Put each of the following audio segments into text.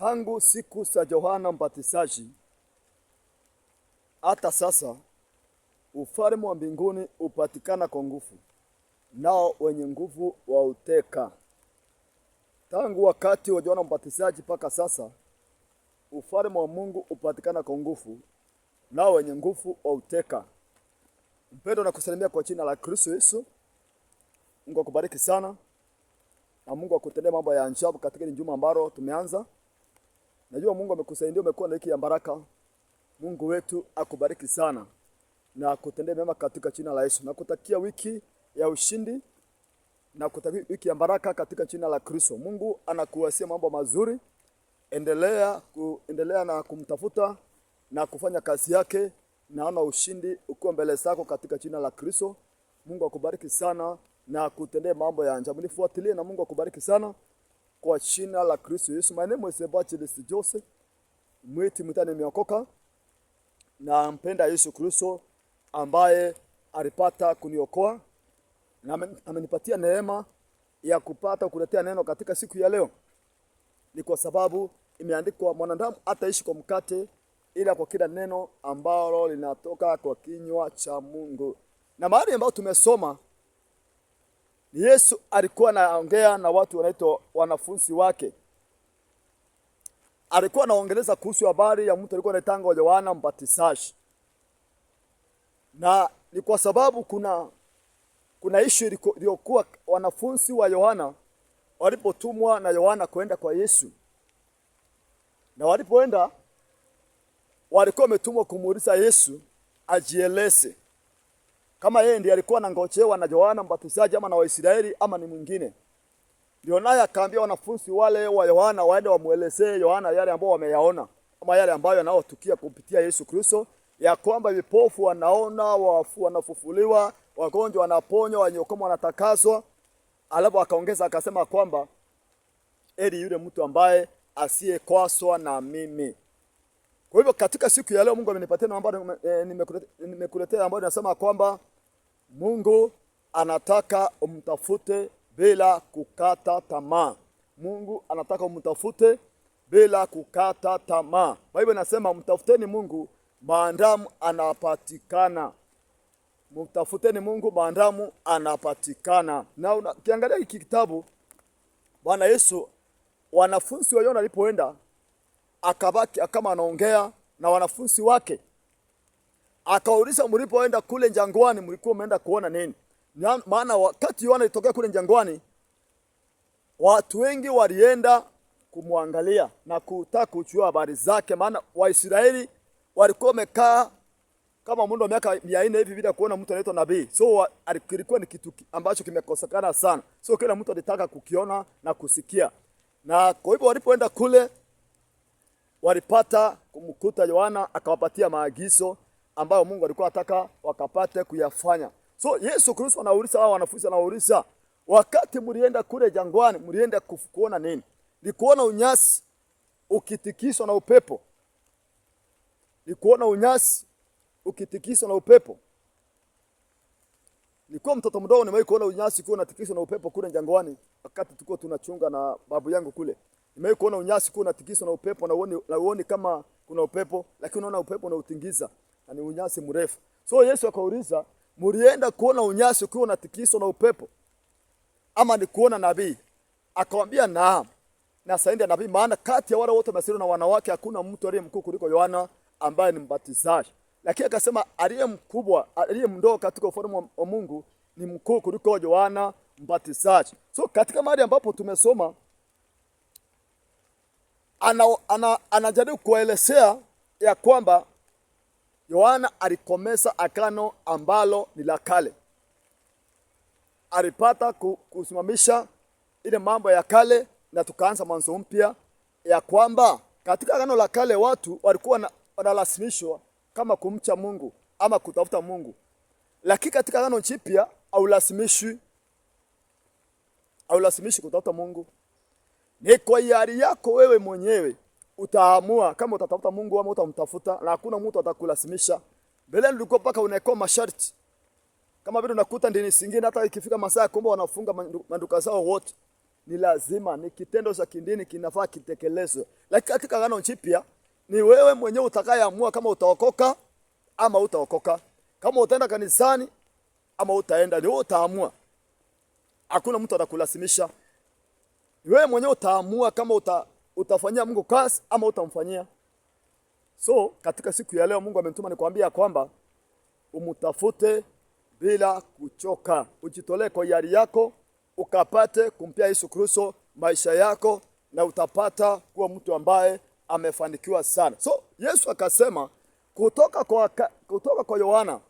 Tangu siku za Yohana Mbatizaji hata sasa, ufalme wa mbinguni upatikana kwa nguvu, nao wenye nguvu wauteka. Tangu wakati wa Yohana Mbatizaji mpaka sasa, ufalme wa Mungu upatikana kwa nguvu, nao wenye nguvu wauteka. Mpendo, na kusalimia kwa jina la Kristo Yesu. Mungu akubariki sana, na Mungu akutendee mambo ya ajabu katika juma ambalo tumeanza. Najua Mungu amekusaidia, umekuwa na wiki ya baraka. Mungu wetu akubariki sana na akutendee mema katika jina la Yesu. Nakutakia wiki ya ushindi na kutakia wiki ya baraka katika jina la Kristo. Mungu anakuwasia mambo mazuri. Endelea na kumtafuta na kufanya kazi yake, naona ushindi ukiwa mbele zako katika jina la Kristo. Mungu akubariki sana na akutendee mambo ya ajabu. Nifuatilie na Mungu akubariki sana kwa jina la Kristo Yesu. My name is Evangelist Joseph. Mwiti mtani nimeokoka na mpenda Yesu Kristo ambaye alipata kuniokoa na amenipatia neema ya kupata kuletea neno katika siku ya leo. Ni kwa sababu imeandikwa, mwanadamu ataishi kwa mkate ila kwa kila neno ambalo linatoka kwa kinywa cha Mungu. Na mahali ambao tumesoma, Yesu alikuwa anaongea na watu wanaitwa wanafunzi wake. Alikuwa anaongeleza kuhusu habari ya mtu alikuwa anaitwa Yohana Mbatizaji. Na ni kwa sababu kuna issue iliyokuwa wanafunzi wa Yohana walipotumwa na Yohana kwenda kwa Yesu. Na walipoenda walikuwa wametumwa kumuuliza Yesu ajieleze kama yeye ndiye alikuwa anangojewa na Yohana Mbatizaji ama na Waisraeli ama ni mwingine. Ndio naye akaambia wanafunzi wale wa Yohana waende wamuelezee Yohana yale ambayo wameyaona ama yale ambayo yanayotukia kupitia Yesu Kristo, ya kwamba vipofu wanaona, wafu wanafufuliwa, wagonjwa wanaponywa, wanyokoma wanatakaswa. Alafu akaongeza akasema kwamba eli yule mtu ambaye asiyekwaswa na mimi. Kwa hivyo katika siku ya leo Mungu amenipatia neno ambalo nimekuletea, ambayo nasema kwamba Mungu anataka umtafute bila kukata tamaa. Mungu anataka umtafute bila kukata tamaa. Biblia inasema mtafuteni Mungu maadamu anapatikana. Mtafuteni Mungu maadamu anapatikana. Na ukiangalia hiki kitabu, Bwana Yesu, wanafunzi wa Yohana walipoenda, akabaki kama anaongea na wanafunzi wake. Akauliza, mlipoenda kule jangwani mlikuwa mmeenda kuona nini? Maana wakati Yohana alitokea kule jangwani, watu wengi walienda kumwangalia na kutaka kujua habari zake, maana Waisraeli walikuwa wamekaa kama muda wa miaka 400 hivi bila kuona mtu anaitwa nabii. So ilikuwa ni kitu ambacho kimekosekana sana. So kila mtu alitaka kukiona na kusikia. Na kwa hivyo walipoenda kule walipata kumkuta Yohana, akawapatia maagizo ambayo Mungu alikuwa anataka wakapate kuyafanya. So Yesu Kristo anauliza hao wanafunzi, anauliza, wakati mlienda kule jangwani mlienda kuona nini? Ni kuona unyasi ukitikiswa na upepo. Ni kuona unyasi ukitikiswa na upepo. Nilikuwa mtoto mdogo, nimewahi kuona unyasi ukiwa unatikiswa na upepo kule jangwani wakati tulikuwa tunachunga na babu yangu kule. Nimewahi kuona unyasi ukiwa unatikiswa na upepo, na uone kama kuna upepo, lakini unaona upepo unautingiza na ni unyasi mrefu. So Yesu akauliza, mlienda kuona unyasi ukiwa unatikiswa na upepo ama ni kuona nabii? Akamwambia naam. Na saidi ya nabii, maana kati ya wale wote Misri na wanawake hakuna mtu aliye mkuu kuliko Yohana ambaye ni mbatizaji. Lakini akasema aliye mkubwa, aliye mdogo katika ufalme wa Mungu ni mkuu kuliko Yohana mbatizaji. So katika mahali ambapo tumesoma, anajaribu kuelezea ya kwamba Yohana alikomesa agano ambalo ni la kale. Alipata kusimamisha ile mambo ya kale na tukaanza mwanzo mpya, ya kwamba katika agano la kale watu walikuwa wanalazimishwa kama kumcha Mungu ama kutafuta Mungu. Lakini katika agano jipya haulazimishwi kutafuta Mungu. Ni kwa hiari yako wewe mwenyewe utaamua kama utatafuta Mungu ama utamtafuta, na hakuna mtu atakulazimisha. Mbele nilikuwa paka unaekoa masharti. Kama vile unakuta ndini singine hata ikifika masaa ya kuomba wanafunga manduka zao wote. ni lazima, ni kitendo cha kidini, kinafaa kitekelezwe. Lakini katika Agano Jipya ni wewe mwenyewe utakayeamua kama utaokoka ama utaokoka, kama utaenda kanisani ama utaenda, ni wewe utaamua. Hakuna mtu atakulazimisha. Ni wewe mwenyewe utaamua kama utafanyia Mungu kazi ama utamfanyia. So katika siku ya leo Mungu amenituma nikwambia kwamba umtafute bila kuchoka, ujitolee kwa hiari yako, ukapate kumpia Yesu Kristo maisha yako, na utapata kuwa mtu ambaye amefanikiwa sana. So Yesu akasema kutoka kwa Yohana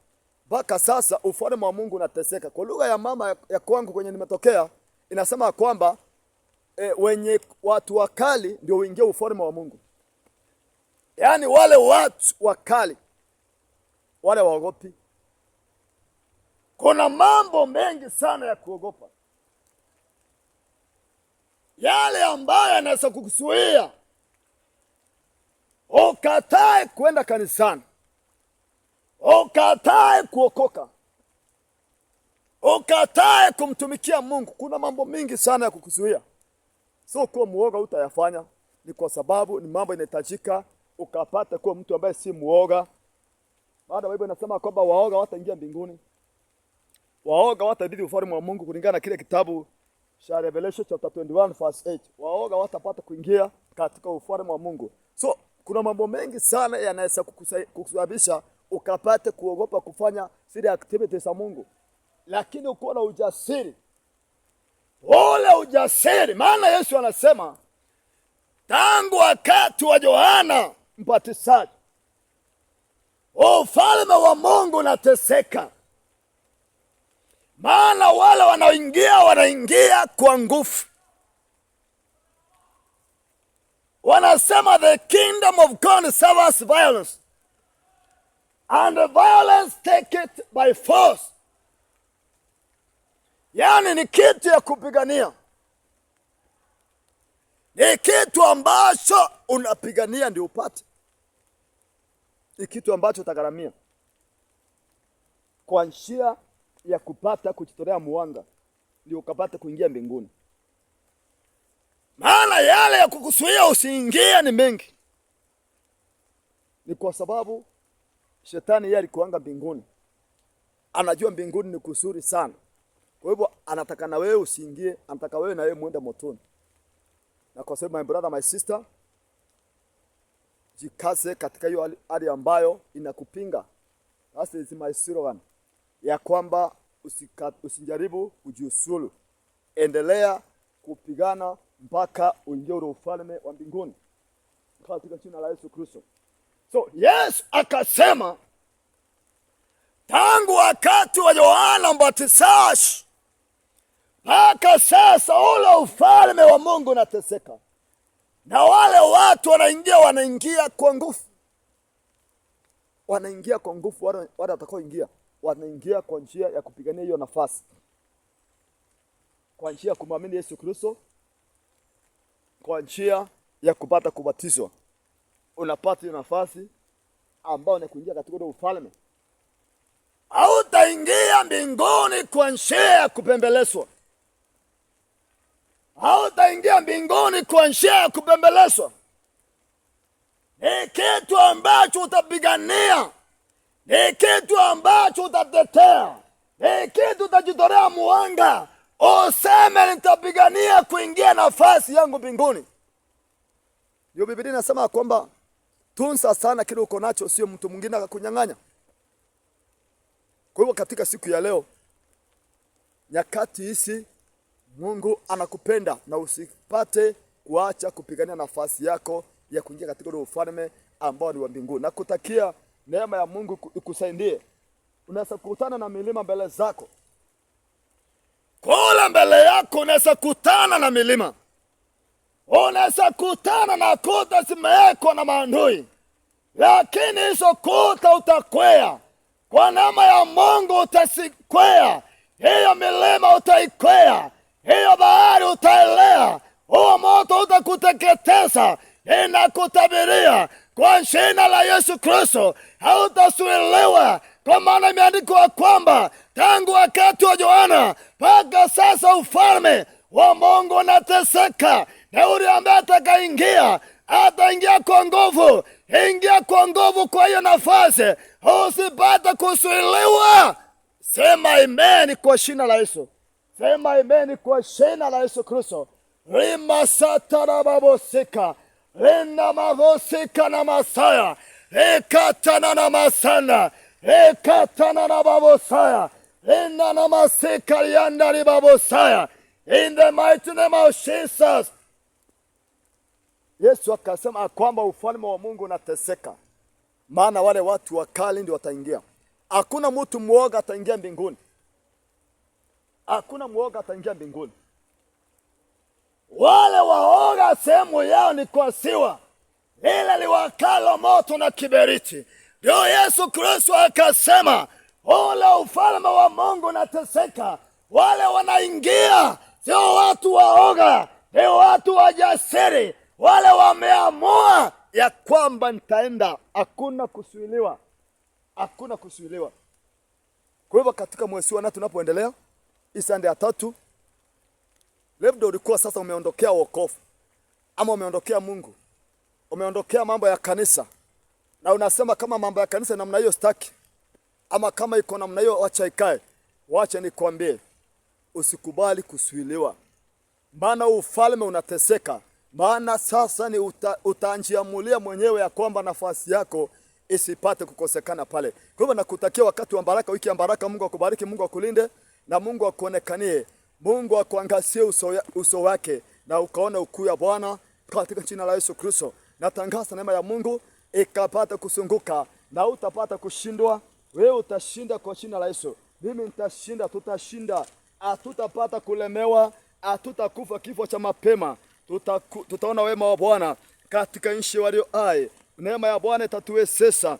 mpaka sasa ufalme wa Mungu unateseka. Kwa lugha ya mama ya kwangu kwenye nimetokea inasema kwamba wenye watu wakali ndio uingie ufalme wa Mungu. Yaani wale watu wakali, wale waogopi. Kuna mambo mengi sana ya kuogopa, yale ambayo yanaweza kukuzuia ukatae kwenda kanisani, ukatae kuokoka, ukatae kumtumikia Mungu. Kuna mambo mingi sana ya kukuzuia. So kuwa muoga utayafanya, ni kwa sababu ni mambo inahitajika ukapata kuwa mtu ambaye si muoga. Baada Biblia inasema kwamba waoga wataingia mbinguni, waoga watarithi ufalme wa Mungu, kulingana na kile kitabu cha Revelation chapter 21 verse 8. Waoga watapata kuingia katika ufalme wa Mungu. So kuna mambo mengi sana yanaweza kukusababisha ukapate kuogopa kufanya zile activities za Mungu, lakini uko na ujasiri, ule ujasiri. Maana Yesu anasema tangu wakati wa Yohana Mbatizaji ufalme wa Mungu unateseka. Maana wale wanaingia kwa nguvu. Wanasema the kingdom of God suffers violence, and the violence take it by force. Yani ni kitu ya kupigania, ni kitu ambacho unapigania ndio upate, ni kitu ambacho utagharamia kwa njia ya kupata kujitolea muanga ndio ukapata kuingia mbinguni. Maana yale ya kukuzuia usiingie ni mengi. Ni kwa sababu shetani yeye alikuanga mbinguni, anajua mbinguni ni kuzuri sana. Kwa hivyo anataka na wewe usiingie, anataka wewe na wewe muende motoni. Na kwa sababu my brother, my sister, jikaze katika hiyo hali ambayo inakupinga. That is my slogan, ya kwamba usijaribu kujiusulu. Endelea kupigana mpaka uingie ufalme wa mbinguni katika jina la Yesu Kristo. So Yesu akasema tangu wakati wa Yohana Mbatizaji mpaka sasa ule ufalme wa Mungu unateseka, na wale watu wanaingia kwa nguvu. Wanaingia kwa nguvu, wale watakaoingia wanaingia kwa njia ya kupigania hiyo nafasi, kwa njia ya kumwamini Yesu Kristo, kwa njia ya kupata kubatizwa. Unapata hiyo nafasi ambao ni kuingia katika ule ufalme. Hautaingia mbinguni kwa njia ya kupembelezwa. Hautaingia mbinguni kwa njia ya kupembelezwa. Ni kitu ambacho utapigania, ni kitu ambacho utatetea, ni kitu utajitolea muanga, useme nitapigania kuingia nafasi yangu mbinguni. Ndio Biblia inasema kwamba tunza sana kile uko nacho, sio mtu mwingine akakunyang'anya. Kwa hivyo katika siku ya leo, nyakati hizi Mungu anakupenda, na usipate kuacha kupigania nafasi yako ya kuingia katika ufalme ambao ni wa mbinguni. Na kutakia neema ya Mungu ikusaidie. Unaweza kukutana na milima mbele zako. Kule mbele yako unaweza kukutana na milima. Unaweza kukutana na kuta zimewekwa na maadui. Lakini hizo kuta utakwea. Kwa neema ya Mungu utasikwea. Hiyo milima utaikwea. Hiyo bahari utaelea. Huo moto utakuteketeza. Ninakutabiria kwa jina la Yesu Kristo hautasuiliwa, kwa maana imeandikwa kwamba tangu wakati wa Yohana mpaka sasa ufalme wa Mungu unateseka, na yule ambaye atakaingia ataingia kwa nguvu. Ingia kwa nguvu kwa hiyo nafasi, usipate kusuiliwa. Sema amen kwa jina la Yesu. Sema amen kwa jina la Yesu Kristo. Rima satara babosika, rina mavosika na masaya, ekatana na masana, ekatana na babosaya, rina na masika yandari babosaya. In the mighty name of Jesus. Yesu akasema kwamba ufalme wa Mungu unateseka, maana wale watu wakali ndio wataingia. Hakuna mtu muoga ataingia mbinguni. Hakuna muoga ataingia mbinguni. Wale waoga sehemu yao ni kwa siwa ile liwakalo moto na kiberiti. Ndio Yesu Kristo akasema ule ufalme wa Mungu unateseka. Wale wanaingia sio watu waoga, ni watu wajasiri. Wale wameamua ya kwamba nitaenda, hakuna kusuiliwa. Hakuna kusuiliwa. Kwa hivyo katika mwezi wa 4 tunapoendelea, hii Sunday ya 3, labda ulikuwa sasa umeondokea wokovu, ama umeondokea Mungu, umeondokea mambo ya kanisa, na unasema kama mambo ya kanisa namna hiyo sitaki, ama kama iko namna hiyo acha ikae. Wacha nikwambie, usikubali kusuiliwa, maana ufalme unateseka. Maana sasa ni utajiamulia mwenyewe ya kwamba nafasi yako isipate kukosekana pale. Kwa hivyo nakutakia wakati wa baraka, wiki ya baraka. Mungu akubariki, Mungu akulinde, na Mungu akuonekanie, Mungu akuangazie uso wake, na ukaona ukuu ya Bwana katika jina la Yesu Kristo. Natangaza neema ya Mungu ikapata kusunguka, na utapata kushindwa. Wewe utashinda kwa jina la Yesu. Mimi nitashinda, tutashinda. Hatutapata kulemewa, hatutakufa kifo cha mapema. Tutaona wema wa Bwana katika nchi walio hai. Neema ya Bwana itatuwezesha.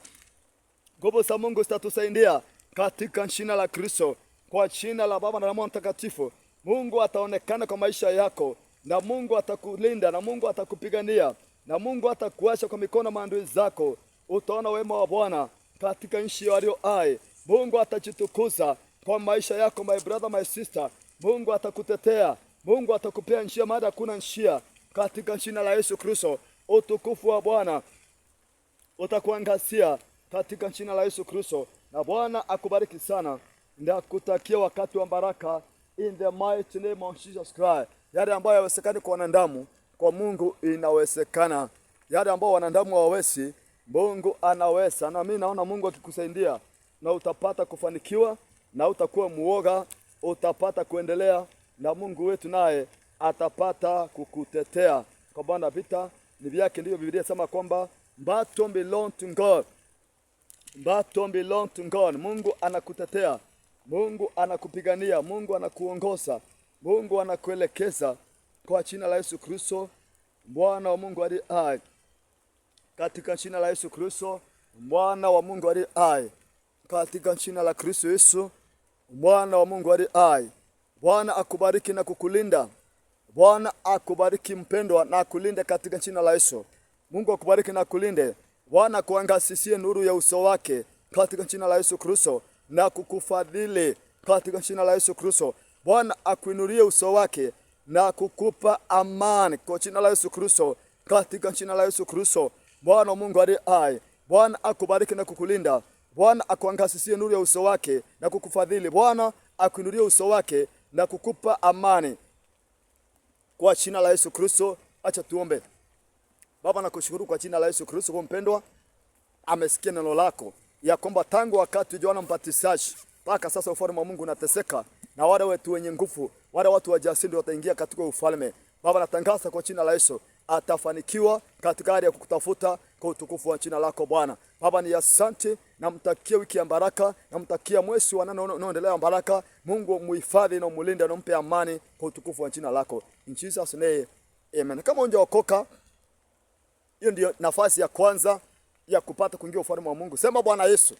Nguvu za Mungu zitatusaidia katika jina la Kristo. Kwa jina la Baba na la Mwana Mtakatifu. Mungu ataonekana kwa maisha yako, na Mungu atakulinda, na Mungu atakupigania, na Mungu atakuacha kwa mikono maadui zako. Utaona wema wa Bwana katika nchi walio hai. Mungu atajitukuza kwa maisha yako, my brother, my sister. Mungu atakutetea. Mungu atakupea njia mahali hakuna njia katika jina la Yesu Kristo. Utukufu wa Bwana utakuangazia katika jina la Yesu Kristo. Na Bwana akubariki sana. Ndakutakia wakati wa baraka in the mighty name of Jesus Christ. Yale ambayo yawezekani kwa wanadamu, kwa Mungu inawezekana. Yale ambayo wanadamu hawawezi, Mungu anaweza. Na mimi naona Mungu akikusaidia, na utapata kufanikiwa, na utakuwa muoga, utapata kuendelea, na Mungu wetu naye atapata kukutetea. Kwa Bwana vita ni vyake. Ndio Biblia inasema kwamba battle belong to God. Battle belong to God. Mungu anakutetea, Mungu anakupigania, Mungu anakuongoza, Mungu anakuelekeza kwa jina la Yesu Kristo, Bwana wa Mungu aliye hai. Katika jina la Yesu Kristo, Bwana wa Mungu aliye hai. Katika jina la Kristo Yesu, Bwana wa Mungu aliye hai. Bwana akubariki na kukulinda. Bwana akubariki mpendwa, na akulinde katika jina la Yesu. Mungu akubariki na kulinde. Bwana akuangazie nuru ya uso wake katika jina la Yesu Kristo, na kukufadhili katika jina la Yesu Kristo. Bwana akuinulie uso wake na kukupa amani kwa jina la Yesu Kristo, katika jina la Yesu Kristo. Bwana Mungu aliye hai. Bwana akubariki na kukulinda. Bwana akuangazie nuru ya uso wake na kukufadhili. Bwana akuinulie uso wake na kukupa amani kwa jina la Yesu Kristo. Acha tuombe. Baba, nakushukuru kwa jina la Yesu Kristo kwa mpendwa amesikia neno lako ya kwamba tangu wakati Yohana Mbatizaji mpaka sasa ufalme wa Mungu unateseka, na wale wetu wenye nguvu, wale watu wajasiri wataingia katika ufalme. Baba, natangaza kwa jina la Yesu atafanikiwa katika hali ya kukutafuta kwa utukufu wa jina lako Bwana. Baba, ni asante, namtakia wiki ya baraka, namtakia mwezi wa 8 unaoendelea baraka. Mungu muhifadhi na umulinde na umpe amani kwa utukufu wa jina lako. In Jesus name, amen. Kama hujaokoka, hiyo ndio nafasi ya kwanza ya kupata kuingia ufalme wa Mungu. Sema Bwana Yesu.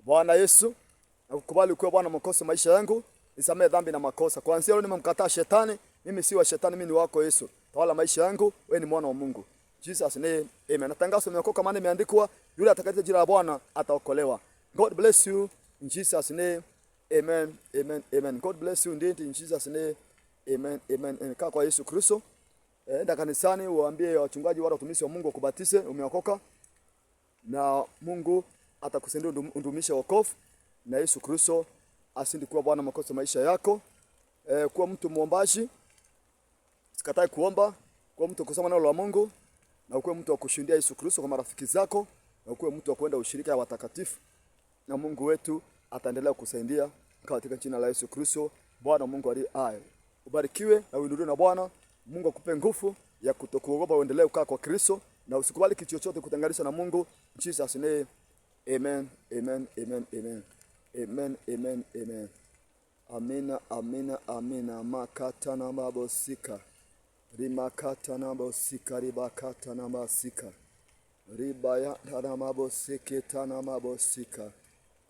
Bwana Yesu, nakukubali kuwa Bwana mwokozi maisha yangu. Nisamehe dhambi na makosa. Kuanzia leo nimemkataa shetani. Mimi si wa shetani, mimi ni wako Yesu. Tawala maisha yangu, wewe ni mwana wa Mungu. Jesus name, amen. Natangaza umeokoka, maana imeandikwa yule atakayeita jina la Bwana ataokolewa. God bless you in Jesus name. Amen. Amen. Amen. God bless you indeed in Jesus name. Amen, amen. Kaa kwa Yesu Kristo. Enda kanisani uwaambie wachungaji wale watumishi wa Mungu wakubatize, umeokoka. Na Mungu atakusaidia undumishe wokovu na Yesu Kristo asindi kuwa Bwana mwokozi maisha yako. Kuwa mtu muombaji, sikatai kuomba, kuwa mtu kusoma neno la Mungu, na ukuwe mtu wa kushuhudia Yesu Kristo kwa marafiki zako, na ukuwe mtu wa kwenda ushirika ya watakatifu. Na Mungu wetu ataendelea kukusaidia katika jina la Yesu Kristo. Bwana Mungu aliye hai. Ubarikiwe na uinuliwe na Bwana. Mungu akupe nguvu ya kutokuogopa, uendelee kukaa kwa Kristo na usikubali kitu chochote kutenganisha na Mungu. Jesus name. Amen. Amen. Amen. Amen. Amen. Amen. Amen. Amina. Amina. Amina. Makata na mabosika. Rimakata na mabosika. Ribakata na mabosika. Ribaya na mabosika na mabosika.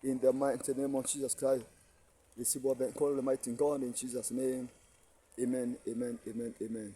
In the mighty name of Jesus Christ. Receive what we call the mighty God in Jesus' name. Amen. Amen. Amen. Amen.